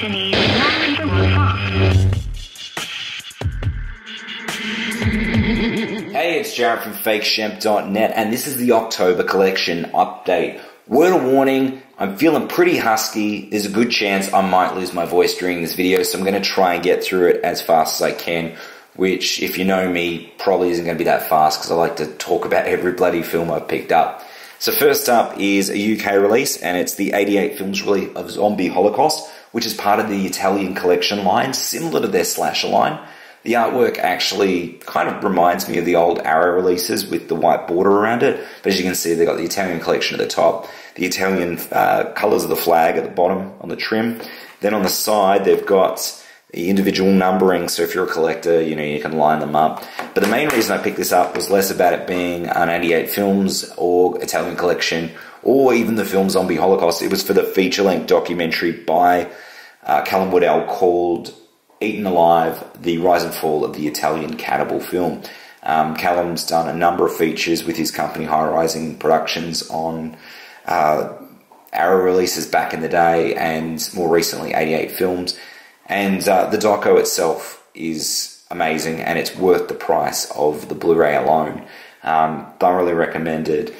collection is not from the font. Hey, it's Jarret from FakeShemp.net, and this is the October collection update. Word of warning, I'm feeling pretty husky. There's a good chance I might lose my voice during this video, so I'm going to try and get through it as fast as I can, which, if you know me, probably isn't going to be that fast because I like to talk about every bloody film I've picked up. So first up is a UK release, and it's the 88 films release of Zombie Holocaust, which is part of the Italian collection line, similar to their slasher line. The artwork actually kind of reminds me of the old Arrow releases with the white border around it. But as you can see, they've got the Italian collection at the top, the Italian colours of the flag at the bottom on the trim. Then on the side, they've got the individual numbering, so if you're a collector, you know, you can line them up. But the main reason I picked this up was less about it being an 88 films or Italian collection or even the film Zombie Holocaust. It was for the feature-length documentary by Callum Woodell called Eaten Alive, the rise and fall of the Italian cannibal film. Callum's done a number of features with his company High Rising Productions on Arrow releases back in the day and more recently 88 films. And the doco itself is amazing and it's worth the price of the Blu-ray alone. Thoroughly recommended.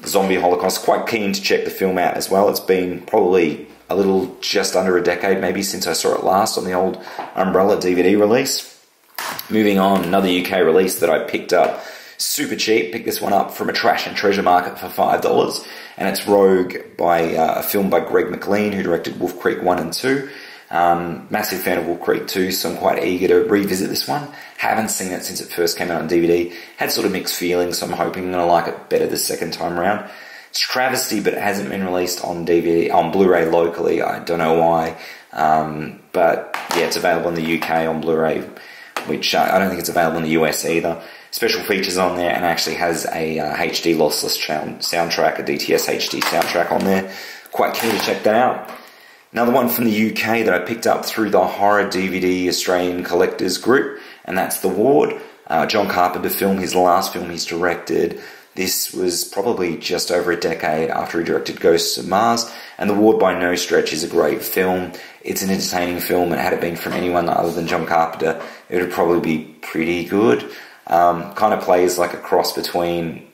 Zombie Holocaust, quite keen to check the film out as well. It's been probably a little just under a decade maybe since I saw it last on the old Umbrella DVD release. Moving on, another UK release that I picked up super cheap. Picked this one up from a trash and treasure market for $5, and it's Rogue, by a film by Greg McLean, who directed Wolf Creek 1 and 2. Massive fan of Wolf Creek 2, so I'm quite eager to revisit this one. Haven't seen it since it first came out on DVD. Had sort of mixed feelings, so I'm hoping I'm going to like it better the second time around. It's travesty, but it hasn't been released on DVD, on Blu-ray locally. I don't know why. But yeah, it's available in the UK on Blu-ray, which I don't think it's available in the US either. Special features on there, and actually has a HD lossless soundtrack, a DTS HD soundtrack on there. Quite keen to check that out. Another one from the UK that I picked up through the Horror DVD Australian Collectors Group, and that's The Ward. John Carpenter film, his last film he's directed. This was probably just over a decade after he directed Ghosts of Mars, and The Ward by no stretch is a great film. It's an entertaining film, and had it been from anyone other than John Carpenter, it would probably be pretty good. Kind of plays like a cross between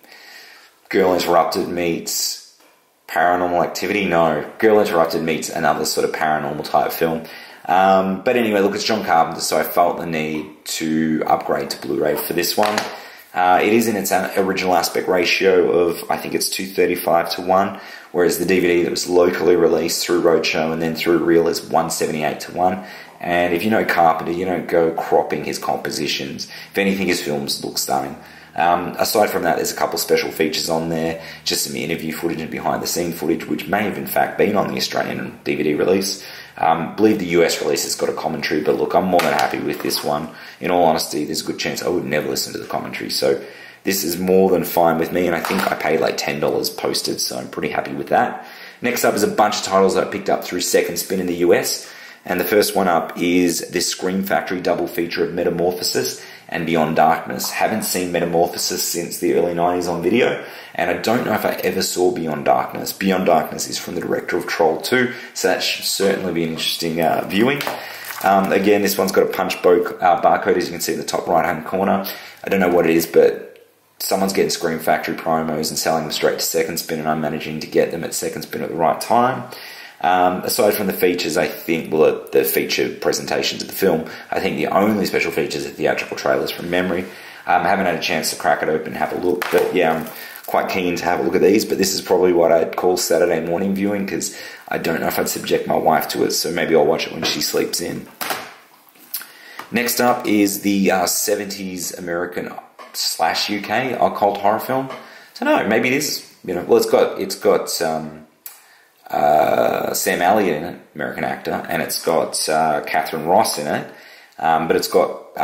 Girl Interrupted meets Paranormal Activity. No, Girl Interrupted meets another sort of paranormal type film. But anyway, look, it's John Carpenter, so I felt the need to upgrade to Blu-ray for this one. It is in its original aspect ratio of, I think it's 235:1, whereas the DVD that was locally released through Roadshow and then through Reel is 178:1. And if you know Carpenter, you don't go cropping his compositions. If anything, his films look stunning. Aside from that, there's a couple special features on there, just some interview footage and behind-the-scene footage, which may have in fact been on the Australian DVD release. I believe the US release has got a commentary, but look, I'm more than happy with this one. In all honesty, there's a good chance I would never listen to the commentary, so this is more than fine with me, and I think I paid like $10 posted, so I'm pretty happy with that. Next up is a bunch of titles that I picked up through Second Spin in the US, and the first one up is this Scream Factory double feature of Metamorphosis and Beyond Darkness. Haven't seen Metamorphosis since the early 90s on video, and I don't know if I ever saw Beyond Darkness. Beyond Darkness is from the director of Troll 2, so that should certainly be an interesting viewing. Again, this one's got a punch barcode, as you can see in the top right-hand corner. I don't know what it is, but someone's getting Scream Factory promos and selling them straight to Second Spin, and I'm managing to get them at Second Spin at the right time. Aside from the features, I think, well, the feature presentations of the film, I think the only special features are theatrical trailers from memory. I haven't had a chance to crack it open and have a look, but yeah, I'm quite keen to have a look at these, but this is probably what I'd call Saturday morning viewing, because I don't know if I'd subject my wife to it, so maybe I'll watch it when she sleeps in. Next up is the 70s American / UK occult horror film. I don't know, maybe it is, you know, well, it's got Sam Elliott in it, American actor, and it's got Catherine Ross in it, but it's got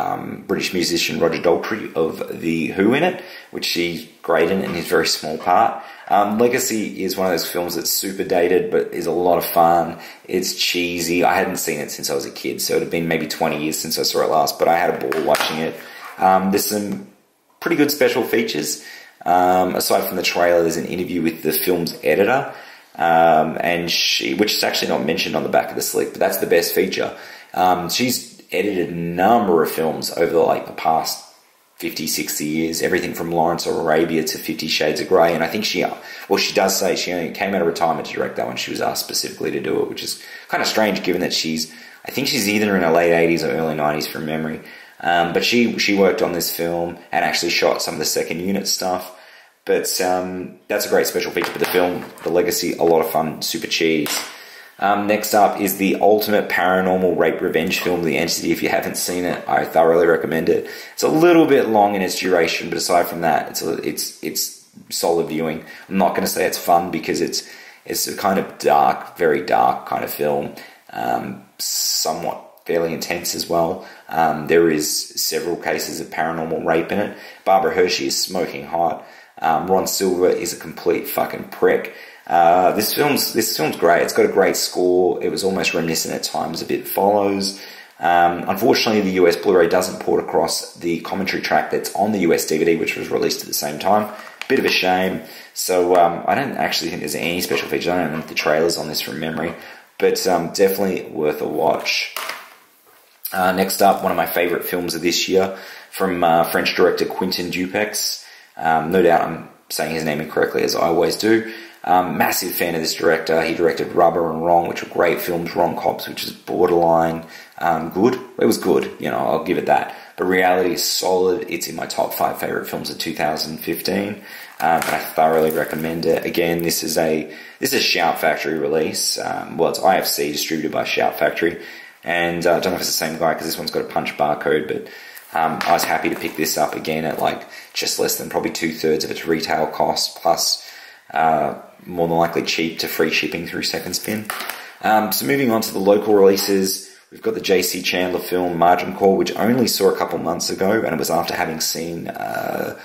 British musician Roger Daltrey of The Who in it, which she's great in his very small part. Legacy is one of those films that's super dated, but is a lot of fun. It's cheesy. I hadn't seen it since I was a kid, so it had been maybe 20 years since I saw it last, but I had a ball watching it. There's some pretty good special features. Aside from the trailer, there's an interview with the film's editor, and which is actually not mentioned on the back of the slick, but that's the best feature. She's edited a number of films over like the past 50, 60 years, everything from Lawrence of Arabia to 50 Shades of Grey, and I think she does say she only came out of retirement to direct that one. She was asked specifically to do it, which is kind of strange given that I think she's either in her late 80s or early 90s from memory. But she worked on this film and actually shot some of the second unit stuff. But that's a great special feature for the film, The Legacy, a lot of fun, super cheese. Next up is the ultimate paranormal rape revenge film, The Entity. If you haven't seen it, I thoroughly recommend it. It's a little bit long in its duration, but aside from that, it's solid viewing. I'm not going to say it's fun because it's a kind of dark, very dark kind of film, somewhat fairly intense as well. There is several cases of paranormal rape in it. Barbara Hershey is smoking hot. Ron Silver is a complete fucking prick. This film's great. It's got a great score. It was almost reminiscent at times of It Follows. Unfortunately, the US Blu-ray doesn't port across the commentary track that's on the US DVD, which was released at the same time. Bit of a shame. So I don't actually think there's any special features. I don't know the trailers on this from memory, but definitely worth a watch. Next up, one of my favourite films of this year from French director Quentin Dupex. No doubt I'm saying his name incorrectly, as I always do. Massive fan of this director. He directed Rubber and Wrong, which were great films. Wrong Cops, which is borderline good. It was good, I'll give it that. But Reality is solid. It's in my top 5 favourite films of 2015. And I thoroughly recommend it. Again, this is a Shout Factory release. It's IFC, distributed by Shout Factory. And I don't know if it's the same guy because this one's got a punch barcode, but I was happy to pick this up again at like just less than probably 2/3 of its retail cost, plus more than likely cheap to free shipping through Second Spin. So moving on to the local releases, we've got the J.C. Chandler film Margin Call, which I only saw a couple months ago, and it was after having seen A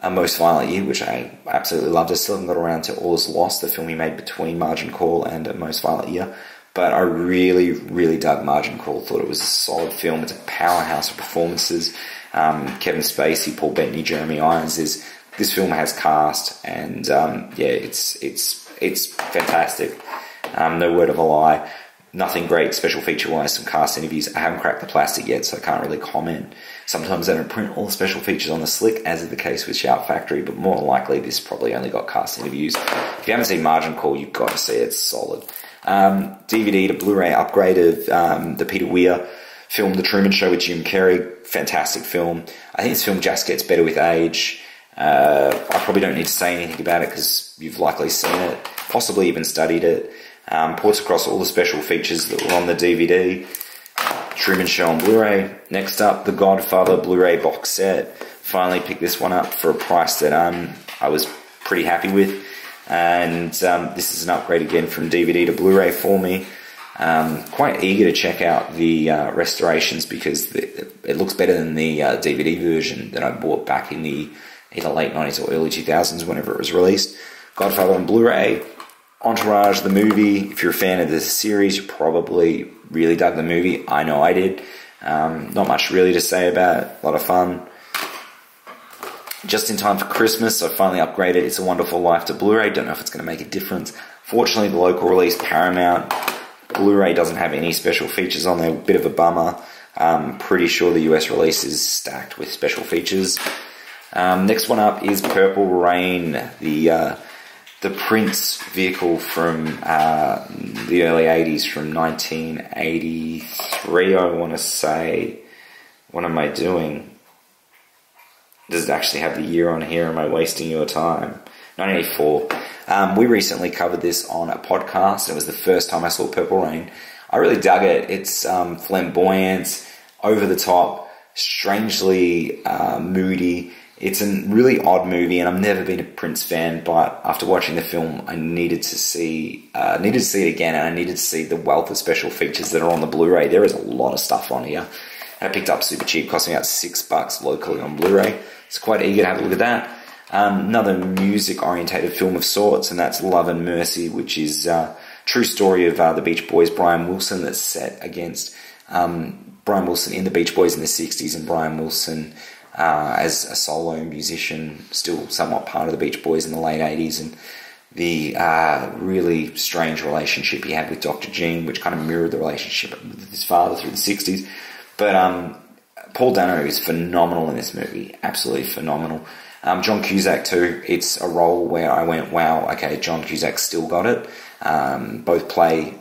Most Violent Year, which I absolutely loved. I still haven't got around to All Is Lost, the film he made between Margin Call and A Most Violent Year. But I really, really dug Margin Call. Thought it was a solid film. It's a powerhouse of performances. Kevin Spacey, Paul Bettany, Jeremy Irons. This film has cast, and it's fantastic. No word of a lie. Nothing great special feature-wise. Some cast interviews. I haven't cracked the plastic yet, so I can't really comment. Sometimes they don't print all the special features on the slick, as is the case with Shout Factory, but more likely this probably only got cast interviews. If you haven't seen Margin Call, you've got to see it. It's solid. DVD to Blu-ray upgrade of the Peter Weir film The Truman Show with Jim Carrey. Fantastic film. I think this film just gets better with age. I probably don't need to say anything about it because you've likely seen it, possibly even studied it. Ports across all the special features that were on the DVD. Truman Show on Blu-ray. Next up, The Godfather Blu-ray box set. Finally picked this one up for a price that I was pretty happy with. And this is an upgrade again from DVD to Blu-ray for me. Quite eager to check out the restorations because it looks better than the DVD version that I bought back in the either late 90s or early 2000s whenever it was released. Godfather on Blu-ray. Entourage, the movie. If you're a fan of the series, you probably really dug the movie. I know I did. Not much really to say about it. A lot of fun. Just in time for Christmas, I finally upgraded It's a Wonderful Life to Blu-ray. Don't know if it's going to make a difference. Fortunately, the local release, Paramount, Blu-ray doesn't have any special features on there. Bit of a bummer. Pretty sure the US release is stacked with special features. Next one up is Purple Rain, the Prince vehicle from the early 80s, from 1983, I want to say. What am I doing? Does it actually have the year on here? Am I wasting your time? 1984. We recently covered this on a podcast. It was the first time I saw Purple Rain. I really dug it. It's flamboyant, over the top, strangely moody. It's a really odd movie, and I've never been a Prince fan, but after watching the film, I needed to see it again, and I needed to see the wealth of special features that are on the Blu-ray. There is a lot of stuff on here. I picked up super cheap, costing about $6 locally on Blu-ray. It's quite eager to have a look at that. Another music-orientated film of sorts, and that's Love and Mercy, which is a true story of the Beach Boys' Brian Wilson, that's set against Brian Wilson in the Beach Boys in the 60s, and Brian Wilson as a solo musician, still somewhat part of the Beach Boys in the late 80s, and the really strange relationship he had with Dr. Jean, which kind of mirrored the relationship with his father through the 60s. But Paul Dano is phenomenal in this movie, absolutely phenomenal. John Cusack too, it's a role where I went, wow, okay, John Cusack still got it. Both play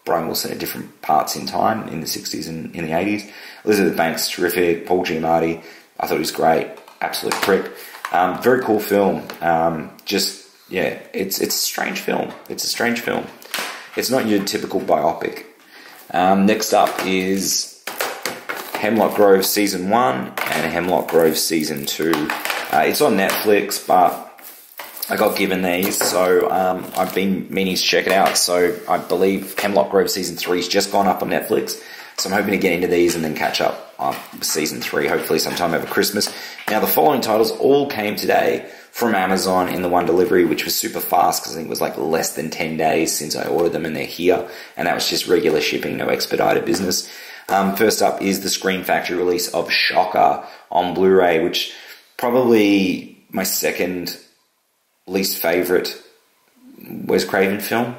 Brian Wilson at different parts in time, in the 60s and in the 80s. Elizabeth Banks, terrific. Paul Giamatti, I thought he was great. Absolute prick. Very cool film. Yeah, it's a strange film. It's a strange film. It's not your typical biopic. Next up is Hemlock Grove Season 1 and Hemlock Grove Season 2. It's on Netflix, but I got given these, so I've been meaning to check it out. So I believe Hemlock Grove Season 3 has just gone up on Netflix. So I'm hoping to get into these and then catch up on Season 3, hopefully sometime over Christmas. Now, the following titles all came today from Amazon in the one delivery, which was super fast because I think it was like less than 10 days since I ordered them and they're here. And that was just regular shipping, no expedited business. First up is the Screen Factory release of Shocker on Blu-ray, which probably my second least favourite Wes Craven film,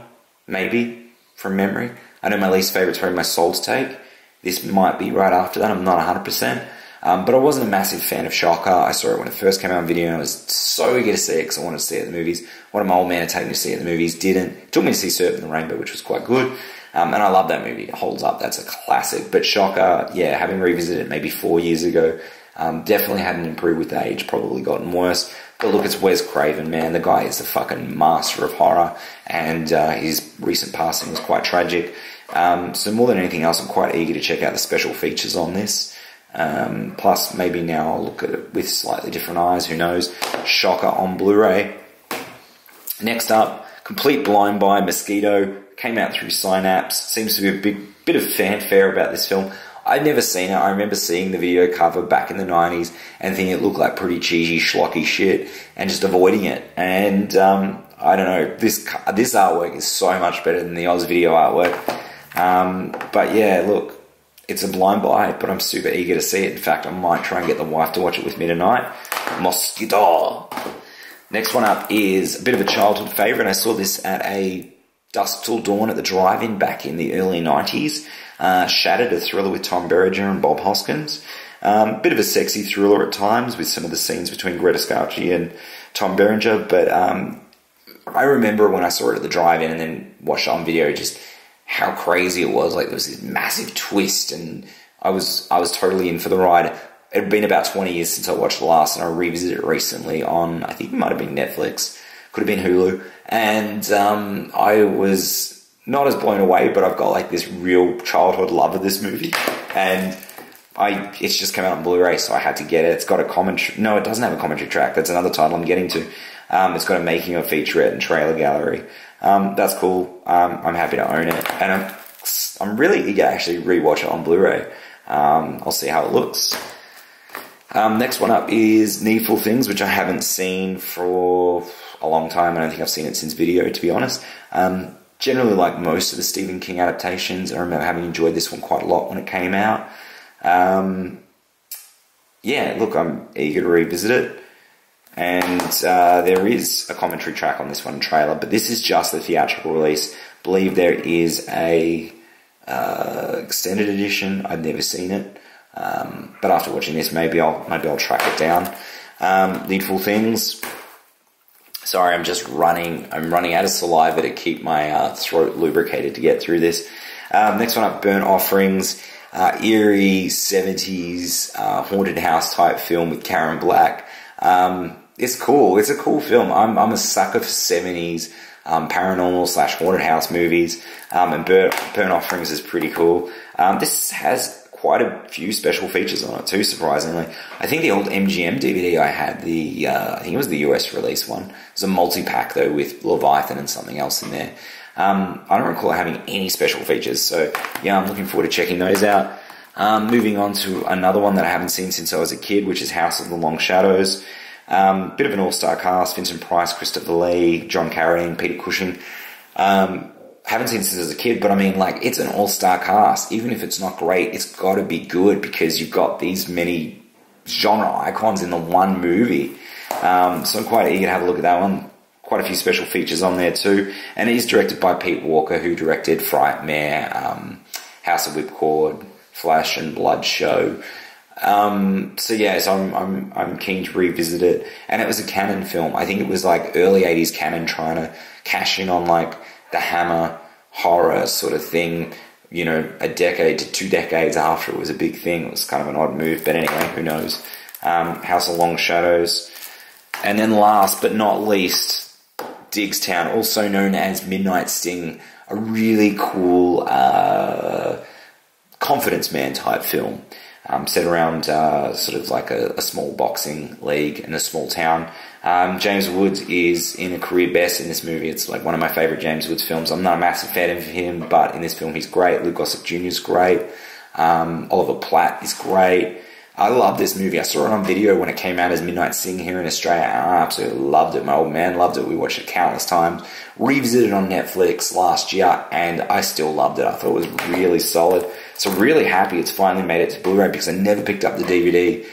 maybe, from memory. I know my least favourite's probably My Soul's Take. This might be right after that, I'm not 100%. But I wasn't a massive fan of Shocker. I saw it when it first came out on video and I was so eager to see it because I wanted to see it at the movies. Wanted my old man to take me to see it at the movies, didn't. It took me to see Serpent and the Rainbow, which was quite good. And I love that movie. It holds up. That's a classic. But Shocker, yeah, having revisited it maybe 4 years ago, definitely hadn't improved with age, probably gotten worse. But look, it's Wes Craven, man. The guy is a fucking master of horror, and his recent passing was quite tragic. So more than anything else, I'm quite eager to check out the special features on this. Plus, maybe now I'll look at it with slightly different eyes, who knows. Shocker on Blu-ray. Next up, Complete Blind by Mosquito. Came out through Synapse. Seems to be a big bit of fanfare about this film. I'd never seen it. I remember seeing the video cover back in the 90s and thinking it looked like pretty cheesy, schlocky shit and just avoiding it. And I don't know, this artwork is so much better than the Oz video artwork. But yeah, look, it's a blind buy, but I'm super eager to see it. In fact, I might try and get the wife to watch it with me tonight. Mosquito. Next one up is a bit of a childhood favourite. I saw this at a Dusk Till Dawn at the drive-in back in the early 90s. Shattered, a thriller with Tom Berenger and Bob Hoskins. Bit of a sexy thriller at times with some of the scenes between Greta Scacchi and Tom Berenger. But I remember when I saw it at the drive-in and then watched it on video, just how crazy it was. Like, there was this massive twist, and I was totally in for the ride. It had been about 20 years since I watched the last, and I revisited it recently on, I think it might have been Netflix, could have been Hulu, and I was not as blown away, but I've got like this real childhood love of this movie, and it's just come out on Blu-ray, so I had to get it. It's got a commentary. No, it doesn't have a commentary track. That's another title I'm getting to. It's got a making of featurette and trailer gallery. That's cool. I'm happy to own it, and I'm really eager to actually rewatch it on Blu-ray. I'll see how it looks. Next one up is Needful Things, which I haven't seen for a long time. I don't think I've seen it since video, to be honest. Generally like most of the Stephen King adaptations. I remember having enjoyed this one quite a lot when it came out. Yeah, look, I'm eager to revisit it. And there is a commentary track on this one, trailer, but this is just the theatrical release. I believe there is a extended edition. I've never seen it. But after watching this, maybe I'll track it down. Needful Things. Sorry, I'm running out of saliva to keep my throat lubricated to get through this. Next one up, Burnt Offerings. Eerie 70s haunted house type film with Karen Black. It's cool. It's a cool film. I'm a sucker for 70s paranormal / haunted house movies. And Burnt Offerings is pretty cool. This has quite a few special features on it too, surprisingly. I think the old MGM DVD I had, I think it was the US release one. It was a multi-pack though with Leviathan and something else in there. I don't recall having any special features, so yeah, I'm looking forward to checking those out. Moving on to another one that I haven't seen since I was a kid, which is House of the Long Shadows. Bit of an all-star cast: Vincent Price, Christopher Lee, John Carradine, Peter Cushing. Haven't seen it since I was a kid, but I mean, like, it's an all-star cast. Even if it's not great, it's got to be good because you've got these many genre icons in the one movie. So I'm quite eager to have a look at that one. quite a few special features on there too. And it is directed by Pete Walker, who directed Frightmare, House of Whipcord, Flash and Blood Show. So I'm keen to revisit it. And it was a Canon film. I think it was like early 80s Canon trying to cash in on like the Hammer horror sort of thing, you know, a decade to 2 decades after it was a big thing. It was kind of an odd move, but anyway, who knows. House of Long Shadows. And then last but not least, Diggstown, also known as Midnight Sting, a really cool confidence man type film. Set around sort of like a small boxing league in a small town. James Woods is in a career best in this movie. It's like one of my favourite James Woods films. I'm not a massive fan of him, but in this film he's great. Luke Gossett Jr. is great. Oliver Platt is great. I love this movie. I saw it on video when it came out as Midnight Sting here in Australia, and I absolutely loved it. My old man loved it. We watched it countless times. Revisited on Netflix last year, and I still loved it. I thought it was really solid. So really happy it's finally made it to Blu-ray because I never picked up the DVD.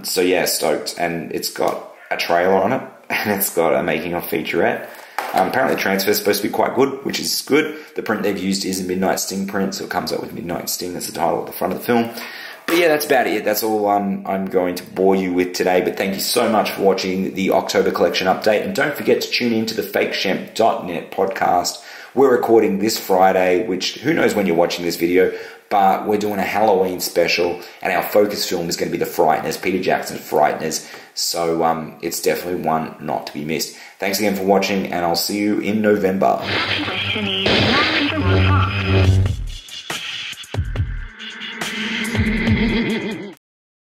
So yeah, stoked. And it's got a trailer on it, and it's got a making of featurette. Apparently the transfer is supposed to be quite good, which is good. The print they've used is a Midnight Sting print, so it comes up with Midnight Sting as the title at the front of the film. But yeah, that's about it. That's all I'm going to bore you with today. But thank you so much for watching the October Collection update. And don't forget to tune in to the fakeshemp.net podcast. We're recording this Friday, which who knows when you're watching this video, but we're doing a Halloween special. And our focus film is going to be The Frighteners, Peter Jackson's Frighteners. So it's definitely one not to be missed. Thanks again for watching, and I'll see you in November.